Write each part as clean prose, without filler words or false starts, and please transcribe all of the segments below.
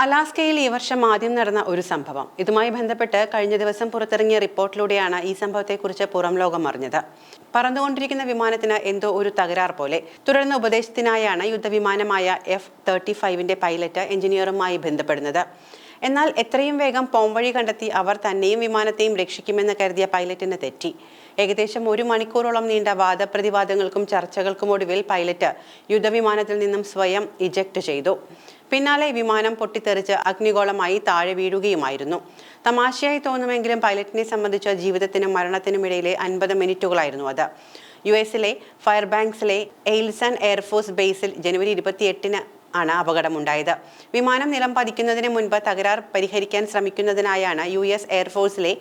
അലാസ്കയിൽ ഈ വർഷം ആദ്യം നടന്ന ഒരു സംഭവം. ഇതുമായി ബന്ധപ്പെട്ട് കഴിഞ്ഞ ദിവസം പുറത്തിറങ്ങിയ റിപ്പോർട്ടിലൂടെയാണ് ഈ സംഭവത്തെക്കുറിച്ച് പുറം ലോകം അറിഞ്ഞത്. പറന്നുകൊണ്ടിരിക്കുന്ന വിമാനത്തിന് എന്തോ ഒരു തകരാർ പോലെ. തുടർന്ന് ഉപദേശത്തിനായാണ് യുദ്ധവിമാനമായ F-35 പൈലറ്റ് എഞ്ചിനീയറുമായി ബന്ധപ്പെടുന്നത്. എന്നാൽ എത്രയും വേഗം പോംവഴി കണ്ടെത്തി അവർ തന്നെയും വിമാനത്തെയും രക്ഷിക്കുമെന്ന് കരുതിയ പൈലറ്റിന് തെറ്റി. ഏകദേശം 1 മണിക്കൂറോളം നീണ്ട വാദപ്രതിവാദങ്ങൾക്കും ചർച്ചകൾക്കും ഒടുവിൽ പൈലറ്റ് യുദ്ധവിമാനത്തിൽ നിന്നും സ്വയം ഇജക്ട് ചെയ്തു. പിന്നാലെ വിമാനം പൊട്ടിത്തെറിച്ച് അഗ്നിഗോളമായി താഴെ വീഴുകയുമായിരുന്നു. തമാശയായി തോന്നുമെങ്കിലും പൈലറ്റിനെ സംബന്ധിച്ച് ജീവിതത്തിനും മരണത്തിനും ഇടയിലെ 50 മിനിറ്റുകളായിരുന്നു അത്. US-ലെ ഫയർബാങ്ക്സിലെ എയിൽസൺ എയർഫോഴ്സ് ബേസിൽ ജനുവരി 28-ന് ആണ് അപകടമുണ്ടായത്. വിമാനം നിലം പതിക്കുന്നതിന് മുൻപ് തകരാർ പരിഹരിക്കാൻ ശ്രമിക്കുന്നതിനായാണ് US എയർഫോഴ്സിലെ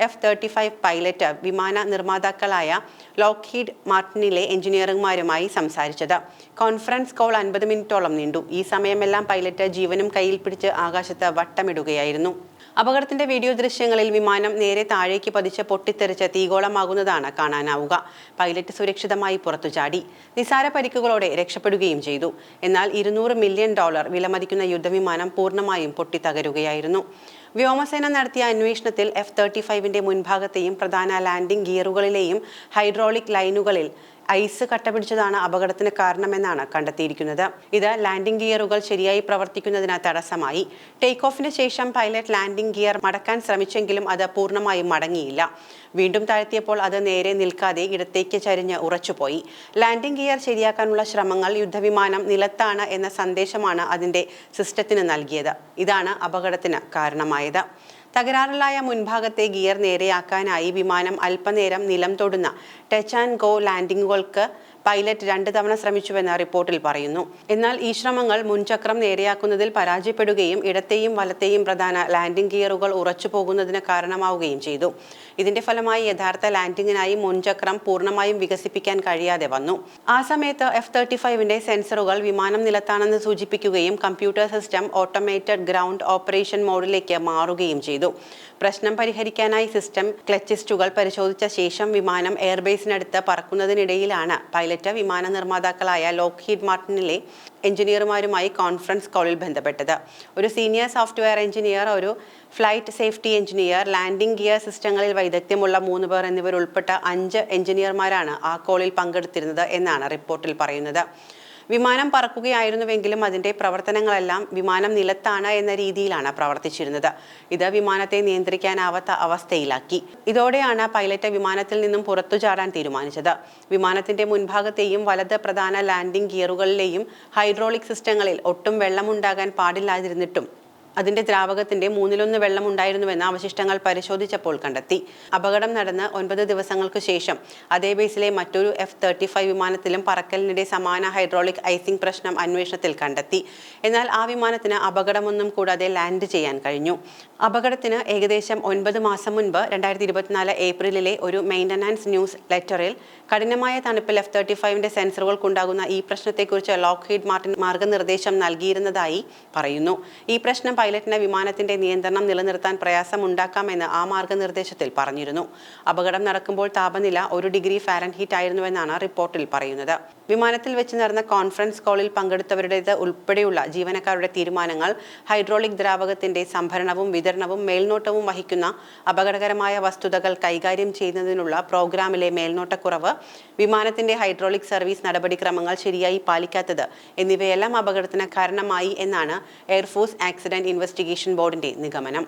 F-35 പൈലറ്റ് വിമാന നിർമ്മാതാക്കളായ ലോക്ഹീഡ് മാർട്ടിനിലെ എഞ്ചിനീയർമാരുമായി സംസാരിച്ചത്. കോൺഫറൻസ് കോൾ 50 മിനിറ്റോളം നീണ്ടു. ഈ സമയമെല്ലാം പൈലറ്റ് ജീവനും കയ്യിൽ പിടിച്ച് ആകാശത്ത് വട്ടമിടുകയായിരുന്നു. അപകടത്തിന്റെ വീഡിയോ ദൃശ്യങ്ങളിൽ വിമാനം നേരെ താഴേക്ക് പതിച്ച് പൊട്ടിത്തെറിച്ച് തീഗോളമാകുന്നതാണ് കാണാനാവുക. പൈലറ്റ് സുരക്ഷിതമായി പുറത്തുചാടി നിസാര പരിക്കുകളോടെ രക്ഷപ്പെടുകയും ചെയ്തു. എന്നാൽ $200 മില്യൺ വിലമതിക്കുന്ന യുദ്ധവിമാനം പൂർണ്ണമായും പൊട്ടിത്തകരുകയായിരുന്നു. വ്യോമസേന നടത്തിയ അന്വേഷണത്തിൽ F-35 മുൻഭാഗത്തെയും പ്രധാന ലാൻഡിംഗ് ഗിയറുകളിലെയും ഹൈഡ്രോളിക് ലൈനുകളിൽ ഐസ് കട്ടപിടിച്ചതാണ് അപകടത്തിന് കാരണമെന്നാണ് കണ്ടെത്തിയിരിക്കുന്നത്. ഇത് ലാൻഡിംഗ് ഗിയറുകൾ ശരിയായി പ്രവർത്തിക്കുന്നതിന് തടസ്സമായി. ടേക്ക് ഓഫിന് ശേഷം പൈലറ്റ് ലാൻഡിംഗ് ഗിയർ മടക്കാൻ ശ്രമിച്ചെങ്കിലും അത് പൂർണ്ണമായും മടങ്ങിയില്ല. വീണ്ടും താഴ്ത്തിയപ്പോൾ അത് നേരെ നിൽക്കാതെ ഇടത്തേക്ക് ചരിഞ്ഞ് ഉറച്ചുപോയി. ലാൻഡിംഗ് ഗിയർ ശരിയാക്കാനുള്ള ശ്രമങ്ങൾ യുദ്ധവിമാനം നിലത്താണ് എന്ന സന്ദേശമാണ് അതിന്റെ സിസ്റ്റത്തിന് നൽകിയത്. ഇതാണ് അപകടത്തിന് കാരണമായത്. തകരാറിലായ മുൻഭാഗത്തെ ഗിയർ നേരെയാക്കാനായി വിമാനം അല്പനേരം നിലം തൊടുന്ന ടച്ച് ആൻഡ് ഗോ ലാൻഡിങ്ങുകൾക്ക് പൈലറ്റ് 2 തവണ ശ്രമിച്ചുവെന്ന് റിപ്പോർട്ടിൽ പറയുന്നു. എന്നാൽ ഈ ശ്രമങ്ങൾ മുൻചക്രം നേരെയാക്കുന്നതിൽ പരാജയപ്പെടുകയും ഇടത്തെയും വലത്തെയും പ്രധാന ലാൻഡിംഗ് ഗിയറുകൾ ഉറച്ചു പോകുന്നതിന് കാരണമാവുകയും ചെയ്തു. ഇതിന്റെ ഫലമായി യഥാർത്ഥ ലാൻഡിങ്ങിനായി മുൻചക്രം പൂർണ്ണമായും വികസിപ്പിക്കാൻ കഴിയാതെ വന്നു. ആ സമയത്ത് F-35 സെൻസറുകൾ വിമാനം നിലത്താണെന്ന് സൂചിപ്പിക്കുകയും computer system automated ground operation മോഡിലേക്ക് മാറുകയും ചെയ്തു. പ്രശ്നം പരിഹരിക്കാനായി സിസ്റ്റം ക്ലച്ചിസ്റ്റുകൾ പരിശോധിച്ച ശേഷം വിമാനം എയർബേസിനടുത്ത് പറക്കുന്നതിനിടയിലാണ് പൈലറ്റ് വിമാന നിർമ്മാതാക്കളായ ലോക്ഹീഡ് മാർട്ടിനിലെ എഞ്ചിനീയർമാരുമായി കോൺഫറൻസ് കോളിൽ ബന്ധപ്പെട്ടത്. ഒരു സീനിയർ സോഫ്റ്റ്വെയർ എഞ്ചിനീയർ, ഒരു flight safety engineer, landing gear സിസ്റ്റങ്ങളിൽ വൈദഗ്ധ്യമുള്ള 3 പേർ എന്നിവരുൾപ്പെട്ട 5 എഞ്ചിനീയർമാരാണ് ആ കോളിൽ പങ്കെടുത്തിരുന്നത് എന്നാണ് റിപ്പോർട്ടിൽ പറയുന്നത്. വിമാനം പറക്കുകയായിരുന്നുവെങ്കിലും അതിന്റെ പ്രവർത്തനങ്ങളെല്ലാം വിമാനം നിലത്താണ് എന്ന രീതിയിലാണ് പ്രവർത്തിച്ചിരുന്നത്. ഇത് വിമാനത്തെ നിയന്ത്രിക്കാനാവാത്ത അവസ്ഥയിലാക്കി. ഇതോടെയാണ് പൈലറ്റ് വിമാനത്തിൽ നിന്നും പുറത്തു ചാടാൻ തീരുമാനിച്ചത്. വിമാനത്തിന്റെ മുൻഭാഗത്തെയും വലത് പ്രധാന ലാൻഡിംഗ് ഗിയറുകളിലെയും ഹൈഡ്രോളിക് സിസ്റ്റങ്ങളിൽ ഒട്ടും വെള്ളമുണ്ടാകാൻ പാടില്ലാതിരുന്നിട്ടും അതിന്റെ ദ്രാവകത്തിന്റെ 1/3 വെള്ളം ഉണ്ടായിരുന്നുവെന്ന് അവശിഷ്ടങ്ങൾ പരിശോധിച്ചപ്പോൾ കണ്ടെത്തി. അപകടം നടന്ന് 9 ദിവസങ്ങൾക്ക് ശേഷം അതേ ബേസിലെ മറ്റൊരു F-35 വിമാനത്തിലും പറക്കലിനിടെ സമാന ഹൈഡ്രോളിക് ഐസിംഗ് പ്രശ്നം അന്വേഷണത്തിൽ കണ്ടെത്തി. എന്നാൽ ആ വിമാനത്തിന് അപകടമൊന്നും കൂടാതെ ലാൻഡ് ചെയ്യാൻ കഴിഞ്ഞു. അപകടത്തിന് ഏകദേശം 9 മാസം മുൻപ് 2024 ഏപ്രിലിലെ ഒരു മെയിൻ്റനൻസ് ന്യൂസ് ലെറ്ററിൽ കഠിനമായ തണുപ്പിൽ F-35 സെൻസറുകൾക്കുണ്ടാകുന്ന ഈ പ്രശ്നത്തെക്കുറിച്ച് ലോക്ഹീഡ് മാർട്ടിൻ മാർഗനിർദ്ദേശം നൽകിയിരുന്നതായി പറയുന്നു. ഈ പ്രശ്നം പൈലറ്റിന് വിമാനത്തിന്റെ നിയന്ത്രണം നിലനിർത്താൻ പ്രയാസമുണ്ടാക്കാമെന്ന് ആ മാർഗനിർദ്ദേശത്തിൽ പറഞ്ഞിരുന്നു. അപകടം നടക്കുമ്പോൾ താപനില 1 ഡിഗ്രി ഫാരൻഹീറ്റ് ആയിരുന്നുവെന്നാണ് റിപ്പോർട്ടിൽ പറയുന്നത്. വിമാനത്തിൽ വെച്ച് നടന്ന കോൺഫറൻസ് കോളിൽ പങ്കെടുത്തവരുടേത് ഉൾപ്പെടെയുള്ള ജീവനക്കാരുടെ തീരുമാനങ്ങൾ ഹൈഡ്രോളിക് ദ്രാവകത്തിന്റെ സംഭരണവും വിതരണവും മേൽനോട്ടവും വഹിക്കുന്ന അപകടകരമായ വസ്തുതകൾ കൈകാര്യം ചെയ്യുന്നതിനുള്ള പ്രോഗ്രാമിലെ മേൽനോട്ടക്കുറവ്, വിമാനത്തിന്റെ ഹൈഡ്രോളിക് സർവീസ് നടപടിക്രമങ്ങൾ ശരിയായി പാലിക്കാത്തത് എന്നിവയെല്ലാം അപകടത്തിന് കാരണമായി എന്നാണ് എയർഫോഴ്സ് ആക്സിഡന്റ് ഇൻവെസ്റ്റിഗേഷൻ ബോർഡിന്റെ നിഗമനം.